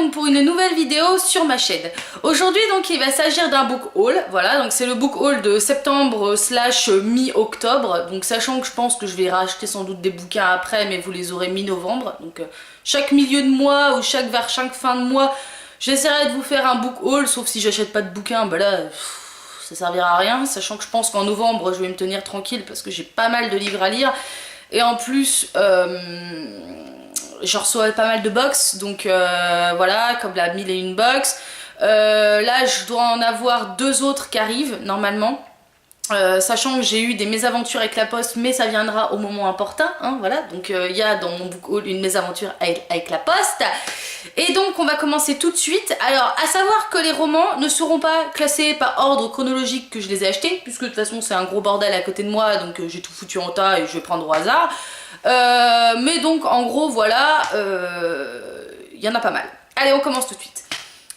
donc pour une nouvelle vidéo sur ma chaîne. Aujourd'hui donc il va s'agir d'un book haul, voilà, donc c'est le book haul de septembre / mi-octobre, donc sachant que je pense que je vais racheter sans doute des bouquins après, mais vous les aurez mi-novembre, donc chaque milieu de mois ou vers chaque fin de mois, j'essaierai de vous faire un book haul, sauf si j'achète pas de bouquins, bah là, ça servira à rien, sachant que je pense qu'en novembre je vais me tenir tranquille parce que j'ai pas mal de livres à lire, et en plus... je reçois pas mal de box, donc voilà, comme la 1001 box. Là, je dois en avoir 2 autres qui arrivent, normalement. Sachant que j'ai eu des mésaventures avec la poste, mais ça viendra au moment opportun, hein, voilà. Donc il y a dans mon book haul une mésaventure avec la poste. Et donc on va commencer tout de suite. Alors, à savoir que les romans ne seront pas classés par ordre chronologique que je les ai achetés, puisque de toute façon c'est un gros bordel à côté de moi, donc j'ai tout foutu en tas et je vais prendre au hasard. Mais donc en gros voilà, il y en a pas mal. Allez, on commence tout de suite.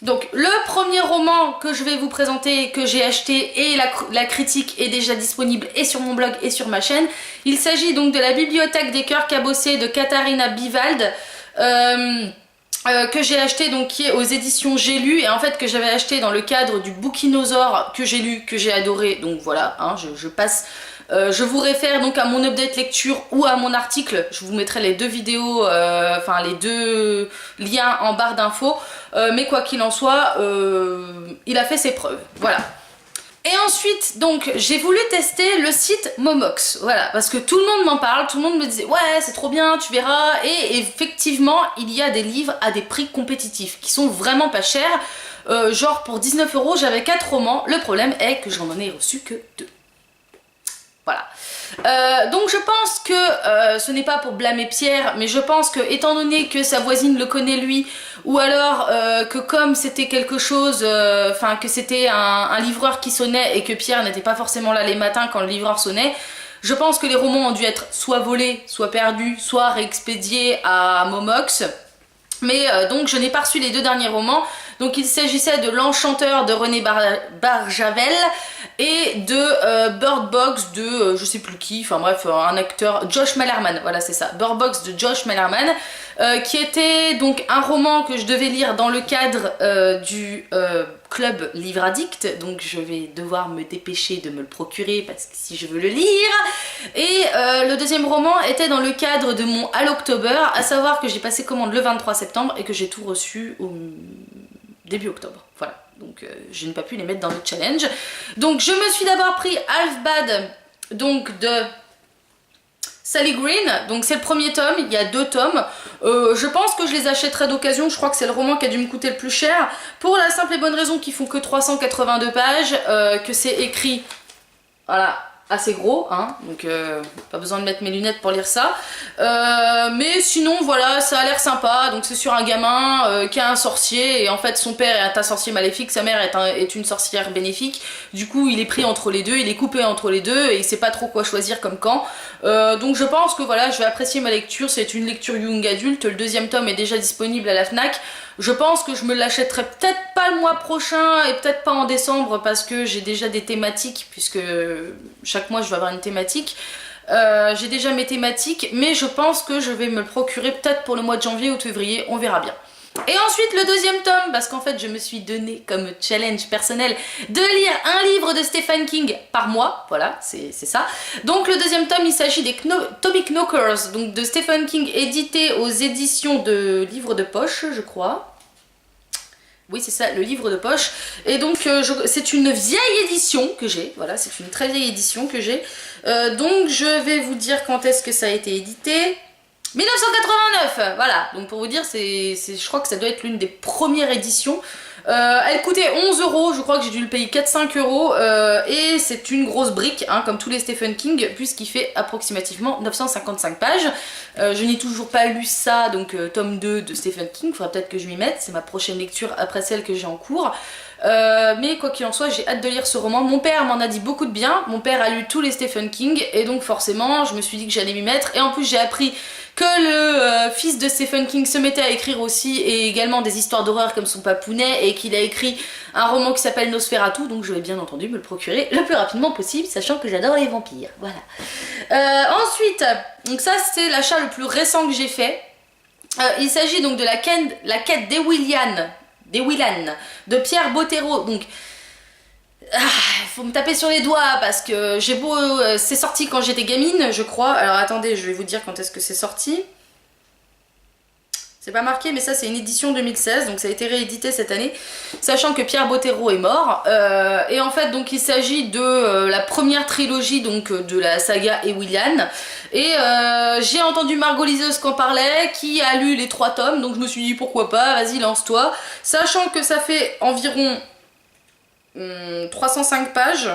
Donc le premier roman que je vais vous présenter, que j'ai acheté, et la critique est déjà disponible et sur mon blog et sur ma chaîne. Il s'agit donc de La Bibliothèque des cœurs cabossés de Katharina Biwald, que j'ai acheté, donc qui est aux éditions J'ai lu, et en fait que j'avais acheté dans le cadre du Bookinosaure que j'ai lu, que j'ai adoré. Donc voilà, hein, je passe... je vous réfère donc à mon update lecture ou à mon article, je vous mettrai les 2 vidéos, enfin les 2 liens en barre d'infos, mais quoi qu'il en soit, il a fait ses preuves, voilà. Et ensuite, donc, j'ai voulu tester le site Momox, voilà, parce que tout le monde m'en parle, tout le monde me disait « Ouais, c'est trop bien, tu verras », et effectivement, il y a des livres à des prix compétitifs, qui sont vraiment pas chers, genre pour 19 €, j'avais 4 romans, le problème est que j'en ai reçu que 2. Voilà. Donc je pense que ce n'est pas pour blâmer Pierre, mais je pense que étant donné que sa voisine le connaît lui, ou alors que comme c'était quelque chose, enfin que c'était un livreur qui sonnait et que Pierre n'était pas forcément là les matins quand le livreur sonnait, je pense que les romans ont dû être soit volés, soit perdus, soit réexpédiés à Momox. Mais donc je n'ai pas reçu les 2 derniers romans. Donc il s'agissait de L'Enchanteur de René Barjavel et de Bird Box de je sais plus qui, enfin bref, un acteur, Josh Malerman, voilà c'est ça, Bird Box de Josh Malerman, qui était donc un roman que je devais lire dans le cadre du club Livre Addict, donc je vais devoir me dépêcher de me le procurer parce que si je veux le lire. Et le deuxième roman était dans le cadre de mon Halloctober, à savoir que j'ai passé commande le 23 septembre et que j'ai tout reçu au début octobre, voilà. Donc je n'ai pas pu les mettre dans le challenge. Donc je me suis d'abord pris Half-Bad, donc de Sally Green, donc c'est le premier tome, il y a 2 tomes. Je pense que je les achèterai d'occasion, je crois que c'est le roman qui a dû me coûter le plus cher, pour la simple et bonne raison qu'ils font que 382 pages, que c'est écrit, voilà, assez gros, hein, donc pas besoin de mettre mes lunettes pour lire ça. Mais sinon voilà, ça a l'air sympa, donc c'est sur un gamin qui a un sorcier, et en fait son père est un sorcier maléfique, sa mère est une sorcière bénéfique, du coup il est pris entre les deux, il est coupé entre les deux, et il sait pas trop quoi choisir comme camp. Donc je pense que voilà, je vais apprécier ma lecture, c'est une lecture young adulte, le 2e tome est déjà disponible à la Fnac. Je pense que je me l'achèterai peut-être pas le mois prochain et peut-être pas en décembre parce que j'ai déjà des thématiques, puisque chaque mois je vais avoir une thématique. J'ai déjà mes thématiques, mais je pense que je vais me le procurer peut-être pour le mois de janvier ou de février, on verra bien. Et ensuite le 2e tome, parce qu'en fait je me suis donné comme challenge personnel de lire un livre de Stephen King par mois, voilà, c'est ça. Donc le 2e tome, il s'agit des Atomic Knockers, donc de Stephen King, édité aux éditions de Livre de Poche, je crois. Oui c'est ça, le Livre de Poche. Et donc c'est une vieille édition que j'ai, voilà, c'est une très vieille édition que j'ai. Donc je vais vous dire quand est-ce que ça a été édité. 1989, voilà, donc pour vous dire, je crois que ça doit être l'une des premières éditions. Elle coûtait 11 €, je crois que j'ai dû le payer 4-5 €, et c'est une grosse brique, hein, comme tous les Stephen King, puisqu'il fait approximativement 955 pages. Je n'ai toujours pas lu ça, donc tome 2 de Stephen King, il faudra peut-être que je m'y mette, c'est ma prochaine lecture après celle que j'ai en cours. Mais quoi qu'il en soit, j'ai hâte de lire ce roman. Mon père m'en a dit beaucoup de bien, mon père a lu tous les Stephen King, et donc forcément je me suis dit que j'allais m'y mettre, et en plus j'ai appris que le fils de Stephen King se mettait à écrire aussi, et également des histoires d'horreur comme son papounet, et qu'il a écrit un roman qui s'appelle Nosferatu, donc je vais bien entendu me le procurer le plus rapidement possible, sachant que j'adore les vampires, voilà. Ensuite, donc ça c'est l'achat le plus récent que j'ai fait. Il s'agit donc de la quête des Willan de Pierre Bottero. Donc, faut me taper sur les doigts parce que j'ai beau... c'est sorti quand j'étais gamine, je crois. Alors attendez, je vais vous dire quand est-ce que c'est sorti. C'est pas marqué, mais ça c'est une édition 2016, donc ça a été réédité cette année, sachant que Pierre Bottero est mort. Et en fait, donc il s'agit de la première trilogie donc de la saga Ewillian. Et j'ai entendu Margot Liseuse qu'en parlait, qui a lu les 3 tomes, donc je me suis dit pourquoi pas, vas-y lance-toi. Sachant que ça fait environ 305 pages.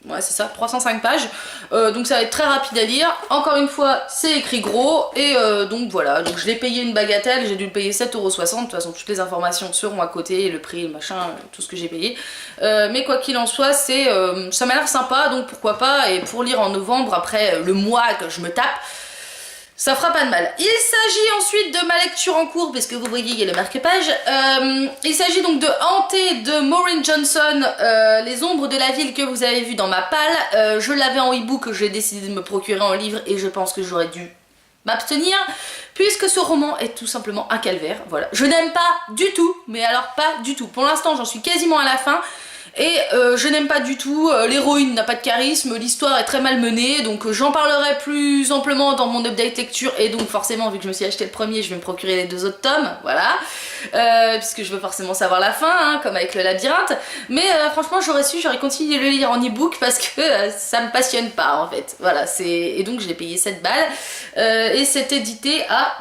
Ouais, c'est ça, 305 pages. Donc ça va être très rapide à lire. Encore une fois, c'est écrit gros. Et donc voilà, donc je l'ai payé une bagatelle. J'ai dû le payer 7,60 €. De toute façon, toutes les informations seront à côté. Le prix, le machin, tout ce que j'ai payé. Mais quoi qu'il en soit, ça m'a l'air sympa. Donc pourquoi pas. Et pour lire en novembre, après le mois que je me tape, ça fera pas de mal. Il s'agit ensuite de ma lecture en cours, puisque vous voyez, il y a le marque-page. Il s'agit donc de Hanté de Maureen Johnson, Les ombres de la ville que vous avez vu dans ma palle. Je l'avais en e-book, j'ai décidé de me procurer en livre et je pense que j'aurais dû m'abstenir, puisque ce roman est tout simplement un calvaire. Voilà. Je n'aime pas du tout, mais alors pas du tout. Pour l'instant, j'en suis quasiment à la fin. Et je n'aime pas du tout, l'héroïne n'a pas de charisme, l'histoire est très mal menée, donc j'en parlerai plus amplement dans mon update lecture, et donc forcément vu que je me suis acheté le premier, je vais me procurer les 2 autres tomes, voilà, puisque je veux forcément savoir la fin, hein, comme avec le labyrinthe, mais franchement j'aurais continué de le lire en e-book parce que ça me passionne pas en fait, voilà, et donc je l'ai payé 7 balles, et c'est édité à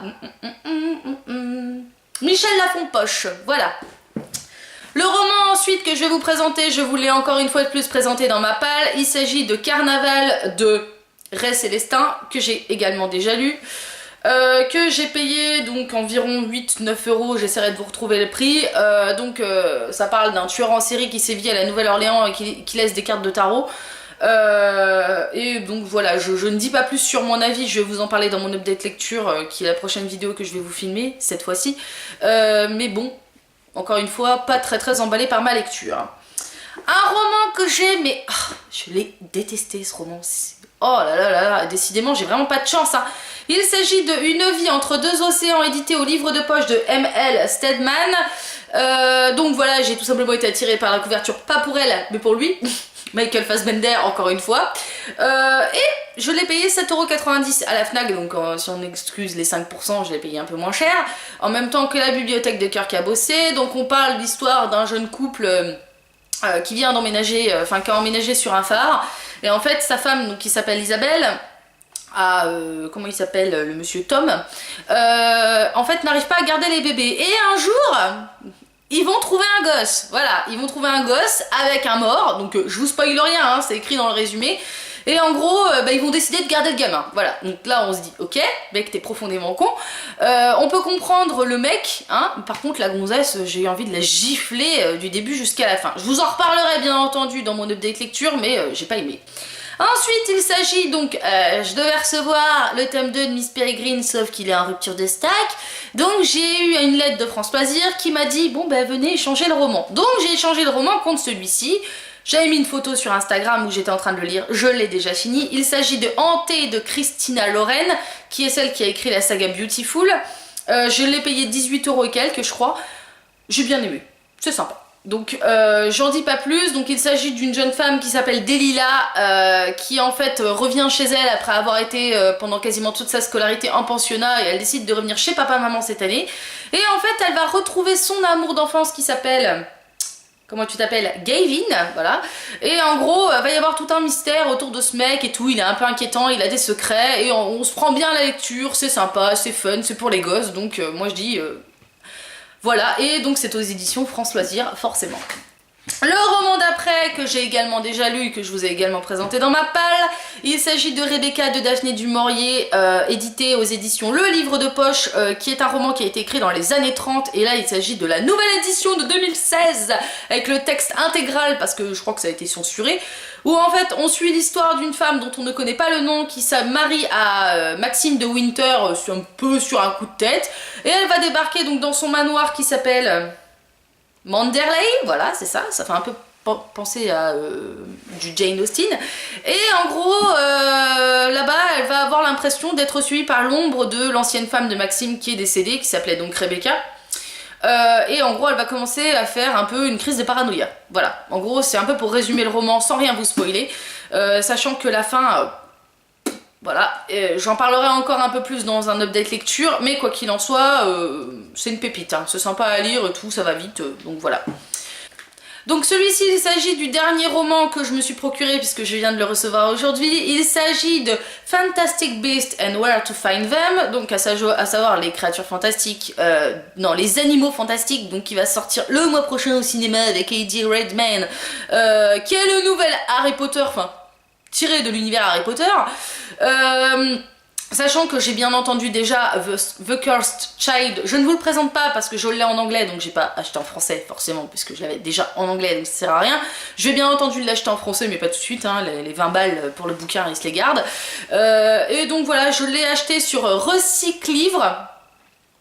Michel Lafon-Poche, voilà. Le roman ensuite que je vais vous présenter, je vous l'ai encore une fois de plus présenté dans ma palle. Il s'agit de Carnaval de Ray Célestin, que j'ai également déjà lu, que j'ai payé donc environ 8-9 €, j'essaierai de vous retrouver le prix. Ça parle d'un tueur en série qui sévit à la Nouvelle-Orléans et qui laisse des cartes de tarot. Et donc voilà, je ne dis pas plus sur mon avis, je vais vous en parler dans mon update lecture, qui est la prochaine vidéo que je vais vous filmer, cette fois-ci. Mais bon... Encore une fois, pas très emballé par ma lecture. Un roman que j'ai, mais oh, je l'ai détesté ce roman. Oh là là là là, décidément j'ai vraiment pas de chance. Hein. Il s'agit de Une vie entre 2 océans, édité au livre de poche de M.L. Stedman. Donc voilà, j'ai tout simplement été attirée par la couverture, pas pour elle, mais pour lui. Michael Fassbender, encore une fois. Et je l'ai payé 7,90 € à la Fnac, donc si on excuse les 5%, je l'ai payé un peu moins cher. En même temps que la bibliothèque de Cœur Cabossé. Donc on parle de l'histoire d'un jeune couple qui vient d'emménager, qui a emménagé sur un phare. Et en fait, sa femme, donc, qui s'appelle Isabelle, comment il s'appelle, le monsieur Tom, en fait n'arrive pas à garder les bébés. Et un jour... ils vont trouver un gosse, voilà, ils vont trouver un gosse avec un mort, donc je vous spoil rien, hein, c'est écrit dans le résumé, et en gros, ils vont décider de garder le gamin, voilà, donc là on se dit, ok, mec t'es profondément con, on peut comprendre le mec, hein, par contre la gonzesse, j'ai eu envie de la gifler du début jusqu'à la fin, je vous en reparlerai bien entendu dans mon update lecture, mais j'ai pas aimé. Ensuite, il s'agit donc, je devais recevoir le tome 2 de Miss Peregrine, sauf qu'il est en rupture de stock. Donc j'ai eu une lettre de France Loisirs qui m'a dit, bon ben venez échanger le roman. Donc j'ai échangé le roman contre celui-ci. J'avais mis une photo sur Instagram où j'étais en train de le lire, je l'ai déjà fini. Il s'agit de Hanté de Christina Loren, qui est celle qui a écrit la saga Beautiful. Je l'ai payé 18 € et quelques, je crois. J'ai bien aimé, c'est sympa. Donc j'en dis pas plus, donc il s'agit d'une jeune femme qui s'appelle Delila, qui en fait revient chez elle après avoir été pendant quasiment toute sa scolarité en pensionnat, et elle décide de revenir chez papa-maman cette année. Et en fait elle va retrouver son amour d'enfance qui s'appelle... Comment tu t'appelles? Gavin, voilà. Et en gros, va y avoir tout un mystère autour de ce mec et tout, il est un peu inquiétant, il a des secrets, et on se prend bien à la lecture, c'est sympa, c'est fun, c'est pour les gosses, donc moi je dis... Voilà, et donc c'est aux éditions France Loisirs, forcément. Le roman d'après, que j'ai également déjà lu, que je vous ai également présenté dans ma palle, il s'agit de Rebecca de Daphné du Maurier, édité aux éditions Le Livre de Poche, qui est un roman qui a été écrit dans les années 30, et là il s'agit de la nouvelle édition de 2016, avec le texte intégral, parce que je crois que ça a été censuré, où en fait on suit l'histoire d'une femme dont on ne connaît pas le nom, qui se marie à Maxime de Winter, un peu sur un coup de tête, et elle va débarquer donc dans son manoir qui s'appelle... Manderley, voilà, c'est ça, ça fait un peu penser à du Jane Austen. Et en gros, là-bas, elle va avoir l'impression d'être suivie par l'ombre de l'ancienne femme de Maxime qui est décédée, qui s'appelait donc Rebecca. Et en gros elle va commencer à faire un peu une crise de paranoïa. Voilà, en gros c'est un peu pour résumer le roman sans rien vous spoiler, sachant que la fin, voilà, j'en parlerai encore un peu plus dans un update lecture, mais quoi qu'il en soit, c'est une pépite, hein. C'est sympa à lire et tout, ça va vite, donc voilà. Donc celui-ci, il s'agit du dernier roman que je me suis procuré puisque je viens de le recevoir aujourd'hui. Il s'agit de Fantastic Beasts and Where to Find Them, donc à savoir les créatures fantastiques, non, les animaux fantastiques, donc qui va sortir le mois prochain au cinéma avec Eddie Redmayne, qui est le nouvel Harry Potter, enfin tiré de l'univers Harry Potter. Sachant que j'ai bien entendu déjà The Cursed Child, je ne vous le présente pas parce que je l'ai en anglais, donc j'ai pas acheté en français forcément, puisque je l'avais déjà en anglais, donc ça sert à rien. Je vais bien entendu l'acheter en français, mais pas tout de suite, hein, les 20 balles pour le bouquin, ils se les gardent. Et donc voilà, je l'ai acheté sur Recyclivre,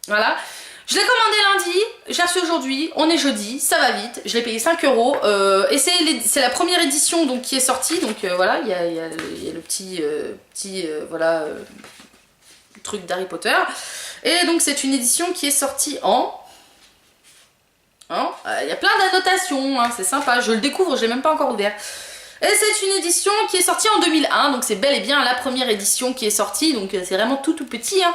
voilà. Je l'ai commandé lundi, j'ai reçu aujourd'hui, on est jeudi, ça va vite, je l'ai payé 5 €, et c'est la première édition donc, qui est sortie, donc voilà, il y a le petit voilà, truc d'Harry Potter, et donc c'est une édition qui est sortie il y a plein d'annotations, hein, c'est sympa, je le découvre, je l'ai même pas encore ouvert. Et c'est une édition qui est sortie en 2001, donc c'est bel et bien la première édition qui est sortie, donc c'est vraiment tout petit, hein,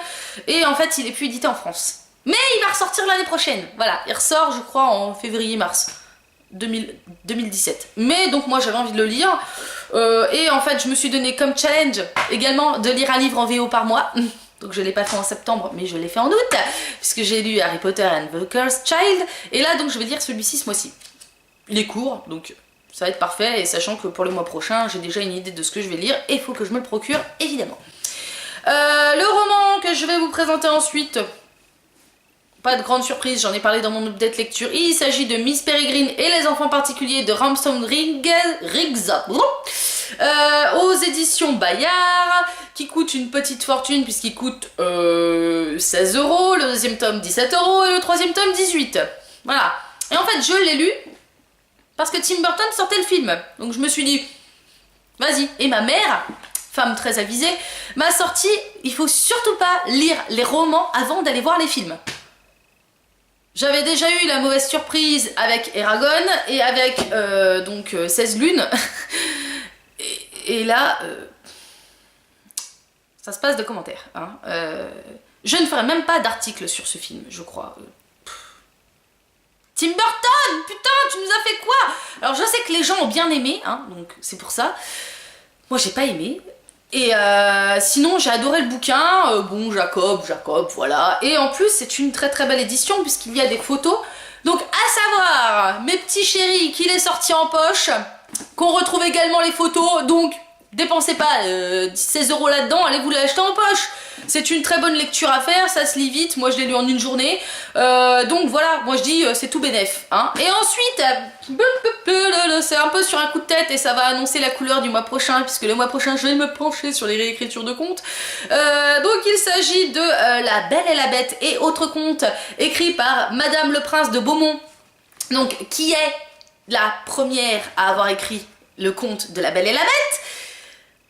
et en fait il est plus édité en France. Mais il va ressortir l'année prochaine, voilà, il ressort je crois en février-mars 2017. Mais donc moi j'avais envie de le lire, et en fait je me suis donné comme challenge également de lire un livre en VO par mois. Donc je l'ai pas fait en septembre, mais je l'ai fait en août, puisque j'ai lu Harry Potter and the Cursed Child, et là donc je vais lire celui-ci ce mois-ci. Il est court, donc ça va être parfait, et sachant que pour le mois prochain j'ai déjà une idée de ce que je vais lire, et il faut que je me le procure évidemment. Le roman que je vais vous présenter ensuite, pas de grande surprise, j'en ai parlé dans mon update lecture. Il s'agit de Miss Peregrine et les enfants particuliers de Ramston Riggs, aux éditions Bayard, qui coûte une petite fortune puisqu'il coûte 16 €, le deuxième tome 17 € et le troisième tome 18. Voilà. Et en fait, je l'ai lu parce que Tim Burton sortait le film. Donc je me suis dit, vas-y. Et ma mère, femme très avisée, m'a sorti, il faut surtout pas lire les romans avant d'aller voir les films. J'avais déjà eu la mauvaise surprise avec Eragon et avec 16 lunes. et là, ça se passe de commentaires. Hein. Je ne ferai même pas d'article sur ce film, je crois. Tim Burton, putain, tu nous as fait quoi? Alors je sais que les gens ont bien aimé, hein, donc c'est pour ça. Moi j'ai pas aimé. Et sinon j'ai adoré le bouquin, bon Jacob, voilà. Et en plus c'est une très très belle édition puisqu'il y a des photos. Donc à savoir, mes petits chéris, qu'il est sorti en poche, qu'on retrouve également les photos, donc dépensez pas 16 € là-dedans, allez vous l'acheter en poche. C'est une très bonne lecture à faire, ça se lit vite, moi je l'ai lu en une journée. Donc voilà, moi je dis c'est tout bénef. Hein. Et ensuite, c'est un peu sur un coup de tête et ça va annoncer la couleur du mois prochain, puisque le mois prochain je vais me pencher sur les réécritures de contes. Donc il s'agit de La Belle et la Bête et autres contes, écrits par Madame le Prince de Beaumont, donc qui est la première à avoir écrit le conte de La Belle et la Bête.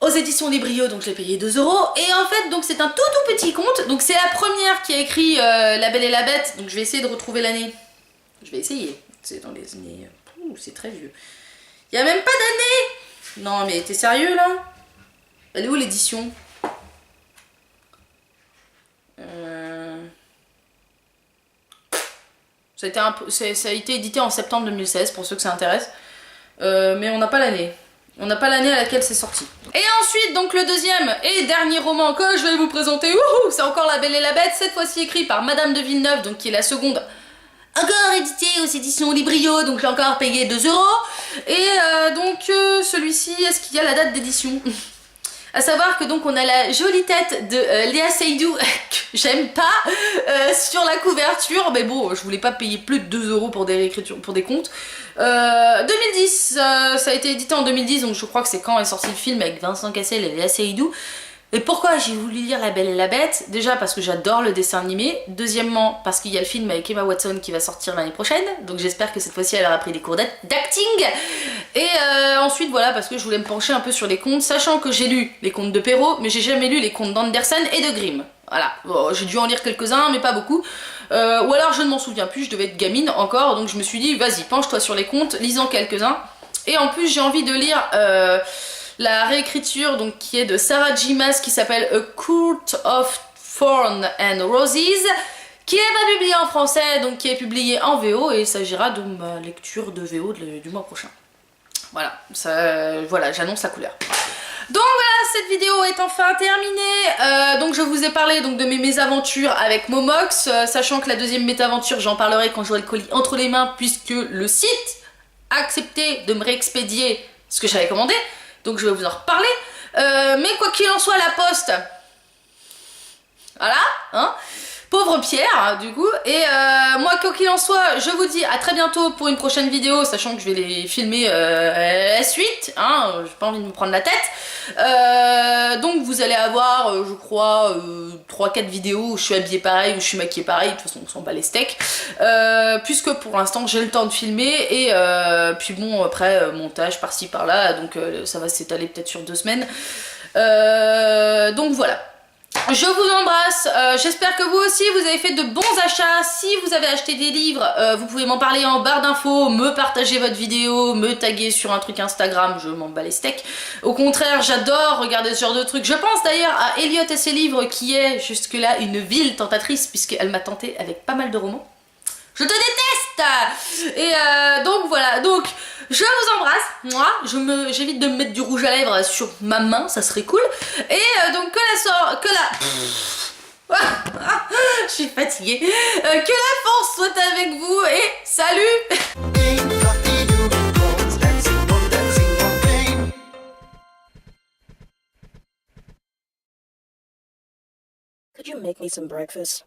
Aux éditions des Brio, donc je l'ai payé 2 €. Et en fait, donc c'est un tout petit conte. Donc c'est la première qui a écrit La Belle et la Bête. Donc je vais essayer de retrouver l'année. Je vais essayer. C'est dans les années... Ouh, c'est très vieux. Il n'y a même pas d'année. Non mais t'es sérieux là? Elle est où l'édition? Ça a été édité en septembre 2016 pour ceux que ça intéresse. Mais on n'a pas l'année. On n'a pas l'année à laquelle c'est sorti. Et ensuite, donc le deuxième et dernier roman que je vais vous présenter, c'est encore La Belle et la Bête, cette fois-ci écrit par Madame de Villeneuve, donc qui est la seconde, encore édité aux éditions Librio, donc j'ai encore payé 2 €. Et donc celui-ci, est-ce qu'il y a la date d'édition? À savoir que donc on a la jolie tête de Léa Seydoux, que j'aime pas, sur la couverture, mais bon, je voulais pas payer plus de 2 € pour des réécritures, pour des contes. 2010, ça a été édité en 2010, donc je crois que c'est quand est sorti le film avec Vincent Cassel et Léa Seydoux. Et pourquoi j'ai voulu lire La Belle et la Bête? Déjà parce que j'adore le dessin animé, deuxièmement parce qu'il y a le film avec Emma Watson qui va sortir l'année prochaine, donc j'espère que cette fois-ci elle aura pris des cours d'acting, et ensuite voilà, parce que je voulais me pencher un peu sur les contes, sachant que j'ai lu les contes de Perrault, mais j'ai jamais lu les contes d'Andersen et de Grimm. Voilà, bon, j'ai dû en lire quelques-uns, mais pas beaucoup. Ou alors je ne m'en souviens plus, je devais être gamine encore, donc je me suis dit, vas-y, penche-toi sur les contes, lisant quelques-uns. Et en plus, j'ai envie de lire la réécriture donc, qui est de Sarah J. Maas, qui s'appelle A Court of Thorns and Roses, qui n'est pas publiée en français, donc qui est publiée en VO, et il s'agira de ma lecture de VO du mois prochain. Voilà, voilà, j'annonce la couleur. Donc voilà, cette vidéo est enfin terminée. Donc je vous ai parlé donc, de mes mésaventures avec Momox, sachant que la deuxième mésaventure, j'en parlerai quand j'aurai le colis entre les mains, puisque le site a accepté de me réexpédier ce que j'avais commandé. Donc je vais vous en reparler. Mais quoi qu'il en soit, la poste, voilà, hein, pauvre Pierre, du coup. Et moi, quoi qu'il en soit, je vous dis à très bientôt pour une prochaine vidéo, sachant que je vais les filmer à la suite, hein, j'ai pas envie de me prendre la tête. Donc vous allez avoir, je crois, 3-4 vidéos où je suis habillée pareil, où je suis maquillée pareil, de toute façon on s'en bat les steaks. Puisque pour l'instant j'ai le temps de filmer, et puis bon, après, montage par-ci par-là, donc ça va s'étaler peut-être sur 2 semaines. Donc voilà. Je vous embrasse, j'espère que vous aussi vous avez fait de bons achats. Si vous avez acheté des livres, vous pouvez m'en parler en barre d'infos, me partager votre vidéo, me taguer sur un truc Instagram, je m'en bats les steaks. Au contraire, j'adore regarder ce genre de trucs. Je pense d'ailleurs à Elliot et ses livres, qui est jusque-là une ville tentatrice, puisqu'elle m'a tenté avec pas mal de romans. Je te déteste! Et donc voilà, donc je vous embrasse, moi, j'évite de me mettre du rouge à lèvres sur ma main, ça serait cool. Et donc je suis fatiguée. Que la force soit avec vous et salut! Could you make me some breakfast?